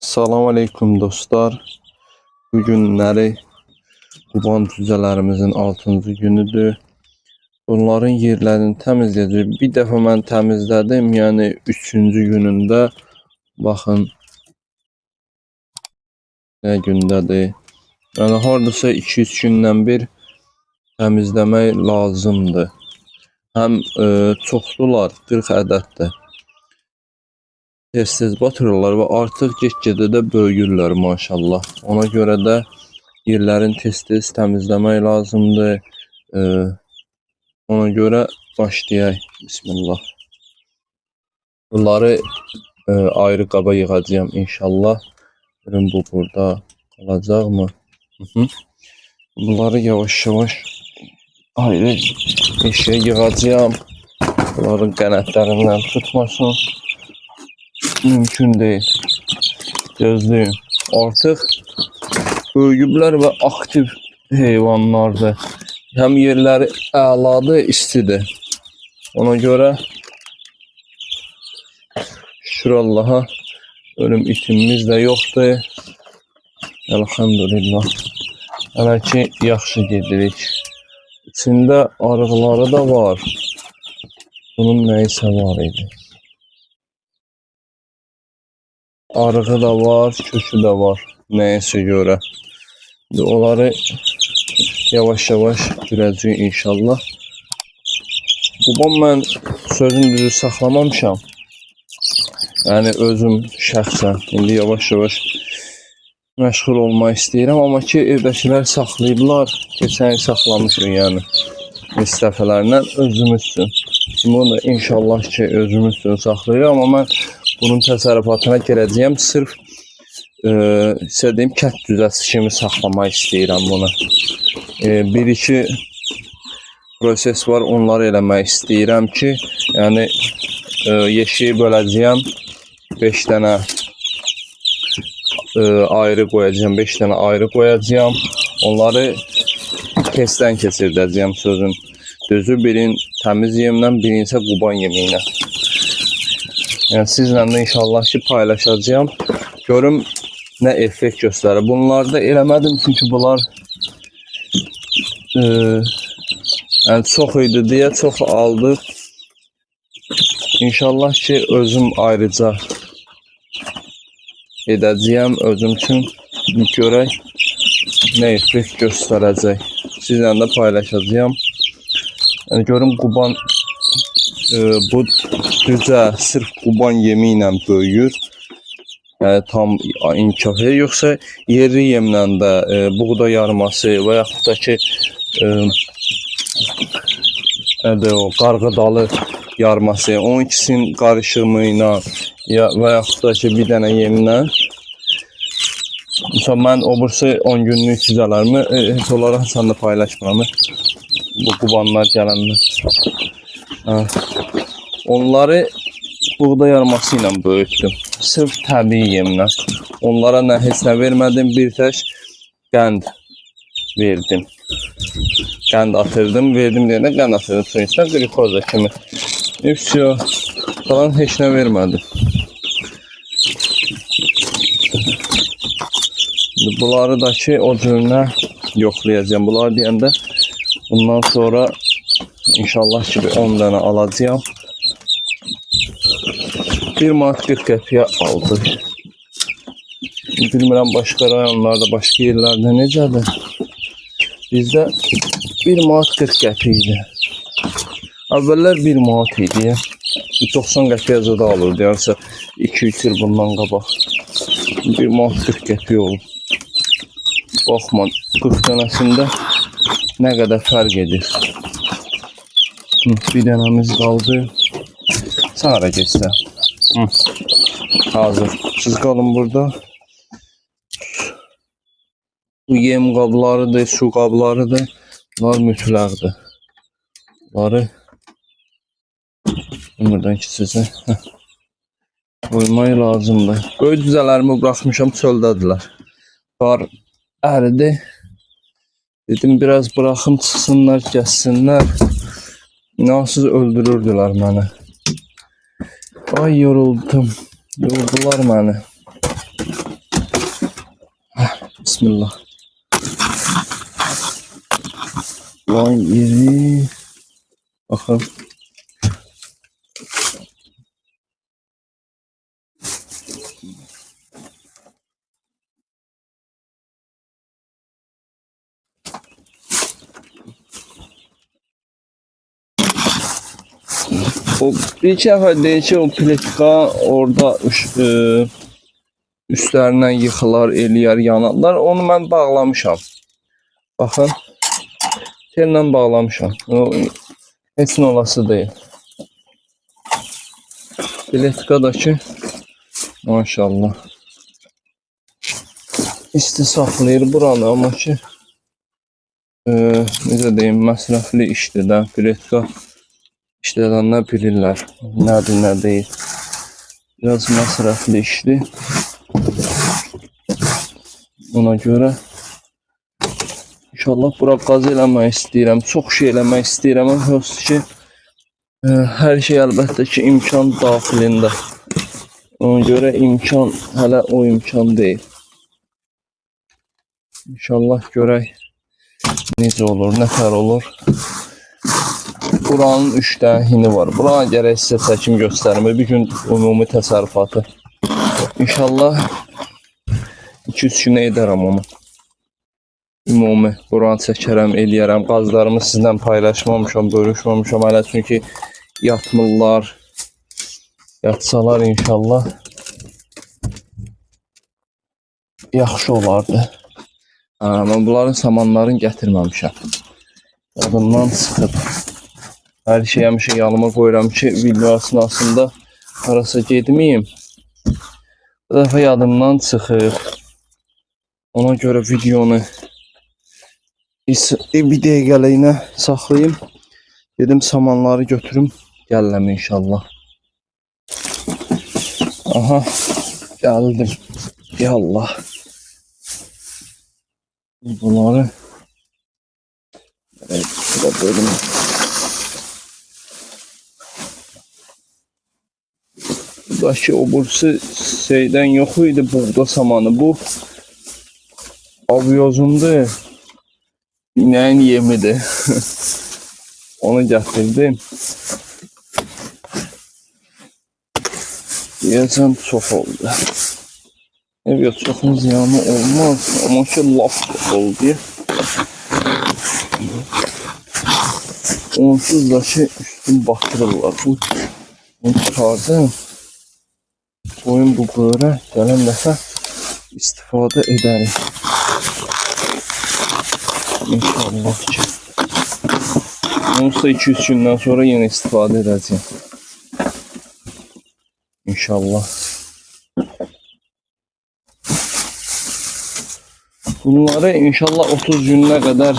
Salam aleyküm dostlar. Bu günləri Quban cüzələrimizin 6-cı günüdür. Bunların yerlərini təmizləyəcək. Bir dəfə mən təmizlədim, yəni 3-cü günündə. Baxın nə gündədir. Yəni hardasa 2-3 gündən bir təmizləmək lazımdır. Həm çoxdular, 40 ədəddir. Tez-tez batırırlar və artıq get-gedə də böyüyürlər maşallah. Ona görə də yerlərin tez-tez təmizləmək lazımdır. Ona görə başlayaq. Bismillah. Bunları ayrı qaba yığacağım inşallah. Görün bu burada qalacaqmı? Bunları yavaş-yavaş ayrı eşiyə yığacağım. Bunların qənətlərindən tutmasın. Mümkün değil. Gözləyin. Artıq böyüyüblər və aktiv heyvanlardır. Həm yerləri əladır, istidir. Ona görə şükür Allaha ölüm itimimiz də yoxdur. Elhamdülillah. Hələ ki yaxşı gedirik. İçində arıqları da var. Bunun nəyisə var idi. Arığı da var, kökü de var. Neyse göre. Onları yavaş-yavaş görəcəyik inşallah. Quban mən sözün düzü saxlamamışam. Yəni özüm şəxsən indi yavaş-yavaş məşğul olmaq istəyirəm, amma ki evdəkilər saxlayıblar. Keçən il saxlamışıq yəni. İstəfələrlə özümüz üçün. Bunu da inşallah ki özümüz üçün saxlayırıq, amma mən bunun təsərrüfatına girəcəyəm. Sırf istədiyim kət düzəsi kimi saxlamaq istəyirəm bunu. Bir-iki proses var, onları eləmək istəyirəm ki, yəni yeşiyi böləcəyəm. 5 dənə ayrı qoyacağım, 5 dənə ayrı qoyacağım. Onları testdən keçirdəcəyim sözün düzü. Birin təmiz yemlə, birin isə Quban yemeği ilə. Yəni sizlə də inşallah ki paylaşacağım. Görüm nə effekt göstərir. Bunları da eləmədim çünki bunlar yəni çox idi deyə çox aldıq. İnşallah ki özüm ayrıca edəcəyəm özüm üçün. Görək nə effekt göstərəcək. Sizlə də paylaşacağım. Yəni görüm Quban bu düzə sırf Quban yemi ilə böyüyür. Tam inkişaf edir. Yoxsa yerli yemlə də buğda yarması və yaxud da ki o qarğıdalı yarması, onun ikisinin qarışımı ilə və yaxud da ki bir dənə yemlə. Mesela mən o bursu 10 günlük cüzələrimi heç olaraq səndə paylaşmıram. Bu Qubanlar gələnlər. Onları buğda yarması ilə böyütdüm. Sırf təbii yemlə. Onlara heç nə vermədim. Bir tək qənd verdim. Qənd atırdım. Verdim deyəndə qənd atırdım. Suyun içində glikoza kimi. Üstü falan heç nə vermədim. Bunları da ki o cürünə yoxlayacağım. Bunlar deyəndə bundan sonra inşallah ki 10 dənə alacağım. 1 manat 40 qəpiyə aldıq. Bilmirəm başqa rayonlarda, başqa yerlərdə necədir. Bizdə 1 manat 40 qəpi idi. Əvvəllər 1 manat idi. 90 qəpiyə zada alırdı. Yəni 2-3 il bundan qabaq. 1 manat 40 qəpi olub. Baxma 40 dənəsində nə qədər fərq edir. Bir dənəmiz qaldı. Sonra geçsə. Hazır. Siz qalın burada. Bu yem qablarıdır, su qablarıdır. Bunlar mütləqdir. Bunları buradan keçəcək. Qoymaq lazımdır. Böyük düzələrimi buraxmışam, çöldədirlər. Qar əridi. Dedim biraz bırakım çıxsınlar, gəzsinlər. Nasıl öldürürdülər məni. Ay yoruldum. Yordular məni. Bismillah. Lan yeri. Bakın. O bir sefer deyir ki o pletka orada üstlərindən yıxılar, eləyər, yanarlar. Onu mən bağlamışam. Baxın. Tellə bağlamışam. O heç nə olası deyil. Pletkadakı maşallah isti saxlayır buranı, amma ki necə deyim, məsrəfli işdir də. Pletka işlədənlər bilirlər. Nədir, nə deyil. Biraz məsrəfli işdir. Ona görə inşallah bura qaz eləmək istəyirəm. Çox şey eləmək istəyirəm. Yoxsa ki hər şey əlbəttə ki imkan daxilində. Ona görə imkan hələ o imkan deyil. İnşallah görək necə olur, nətər olur. Buranın 3 dənə hini var. Buranı gərək sizə çəkim göstərim. Bir gün ümumi təsərrüfatı. İnşallah 2-3 günə edərəm onu. Ümumi buranı çəkərəm, eləyərəm. Qazlarımı sizlə paylaşmamışam, bölüşməmişəm hələ, çünki yatmırlar. Yatsalar inşallah yaxşı olardı. Mən bunların samanlarını gətirməmişəm. Yadımdan çıxıb. Hər şey həmişə yanıma qoyuram ki, video əsnasında harasa getməyim. Bu dəfə yadımdan çıxıb. Ona görə videonu bir dəqiqəliyinə saxlayayım. Dedim samanları götürüm, gələm inşallah. Aha, gəldim. Yallah. Bunları bölüm. Buradakı o bursu şeydən yox idi, buğda samanı. Bu avyozumdur. İnəyin yemidir. Onu gətirdim. Deyəcəm çox oldu. Evet, çoxun ziyanı olmaz. Amma ki laf oldu. Onsuz da ki üstün batırırlar. Bunu çıxardım. Koyun bu böğrə. Gələn dəfə istifadə edərik. İnşallah ki. Onsuz da 2-3 gündən sonra yenə istifadə edəcəyim. İnşallah. Bunları inşallah 30 günə qədər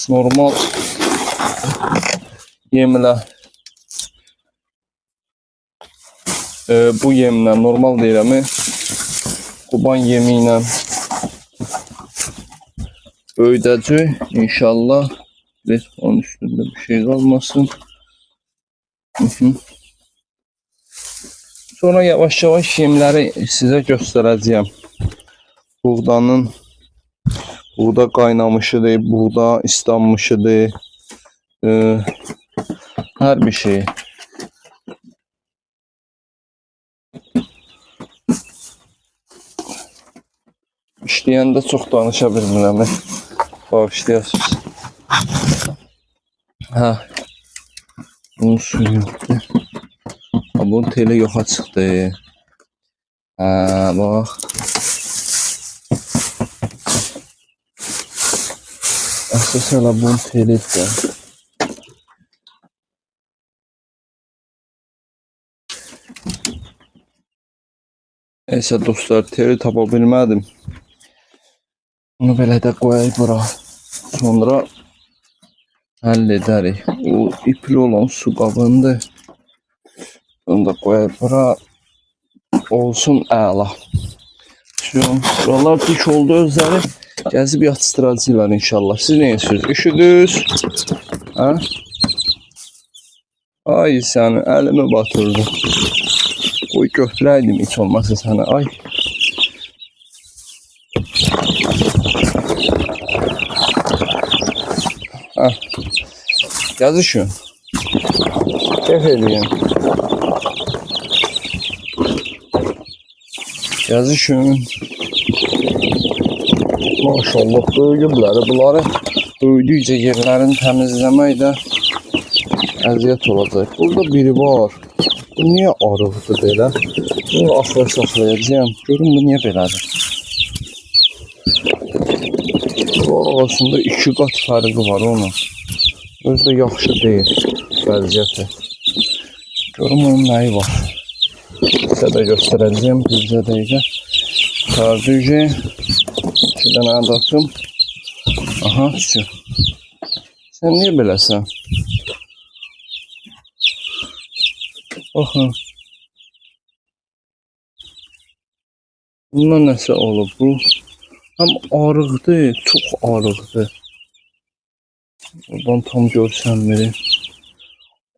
normal yemlə bu yemlə, normal deyirəm, quban yemi ilə böyüdəcək inşallah. Onun üstündə bir şey qalmasın. Sonra yavaş-yavaş yemləri sizə göstərəcəyəm. Buğda qaynamışıdır, buğda islanmışıdır, hər bir şey. İşləyəndə çox danışa bilmirəm. Bağışlayasınız. Hə, bunun suyu yoxdur. Bunun teli yoxa çıxdı. Hə, bax. Əsas hələ bunun telidir. Neyse dostlar, teli tapa bilmədim. Bunu belə də qoyayım bura. Sonra həll edərik. O ipli olan su qabındır. Bunu da qoyayım bura. Olsun əla. Buralar dik oldu özləri. Gəzib yatışdıracaqlar inşallah. Siz nə edirsiniz? Üşüdünüz? Hə? Ay səni, əlimi batırdı. Qoy götürəydim heç olmasa sənə. Ay. Ha. Yazışın. Keyif edin. Yazışın. Maşallah böyüdülər. Bunları böyüdükcə yerlərini təmizləmək də əziyyət olacaq. Burada biri var. Bu niyə arıqdır belə? Bunu axıra saxlayacağım. Görün bu niyə belədir? Bu arasında 2 qat fərqi var onun. Özü də yaxşı deyil vəziyyəti. Görün onun nəyi var? Sizə də göstərəcəyim bizə dəqiqə. Tardüce. 2 dənə adatım. Aha, şu. Sən niyə beləsən? Baxın. Bundan nəsə olub bu. Həm arıqdır, çox arıqdır. Buradan tam görsənmir.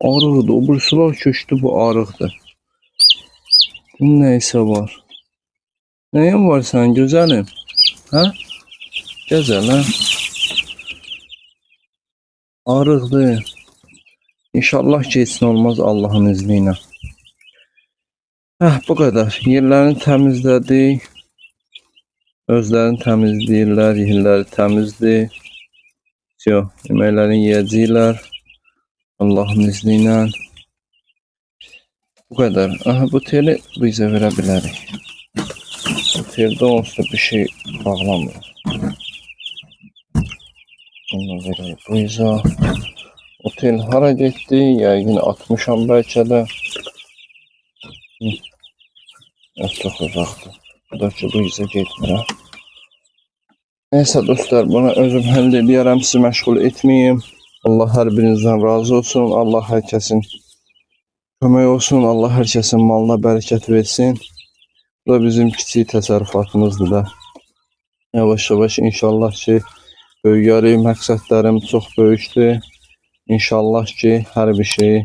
Arıqdır, o bursular köçdü, bu arıqdır. Bunun nəysə var. Nəyin var sən gözəlim? Hə? Gözəl, hə? Arıqdır. İnşallah ki, heç nə olmaz Allahın izni ilə. Hə, bu qədər. Yerlərini təmizlədik. Özlərini təmizləyirlər, yerləri təmizdir. Yeməklərini yeyəcəklər. Allahın izni ilə. Bu qədər. Aha, bu teli bizə verə bilərik. Bu teldə onsuz da bir şey bağlamıyor. Bunu verək bu izə. O tel hara getdi? Yəqin atmışam bəlkə də. Çox uzaqdır. Bu da ki, bu izə getmir. Neyse dostlar, bunu özüm həll edərəm, sizi məşğul etməyim. Allah hər birinizdən razı olsun. Allah hər kəsin kömək olsun. Allah hər kəsin malına bərəkət versin. Bu da bizim kiçik təsərrüfatımızdır da. Yavaş-yavaş inşallah ki, böyüyərik. Məqsədlərim çox böyükdür. İnşallah ki, hər bir şeyi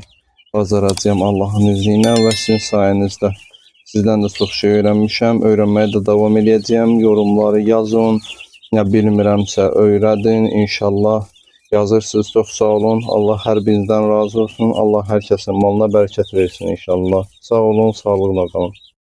bacaracağım Allahın izni ilə və sizin sayənizdə. Sizdən də çox şey öyrənmişəm. Öyrənməyə də davam edəcəyəm. Yorumları yazın. Ya bilmirəmsə öyrədin. İnşallah yazırsınız. Çox sağ olun. Allah hər birinizdən razı olsun. Allah hər kəsin malına bərəkət versin inşallah. Sağ olun, sağlıqla qalın.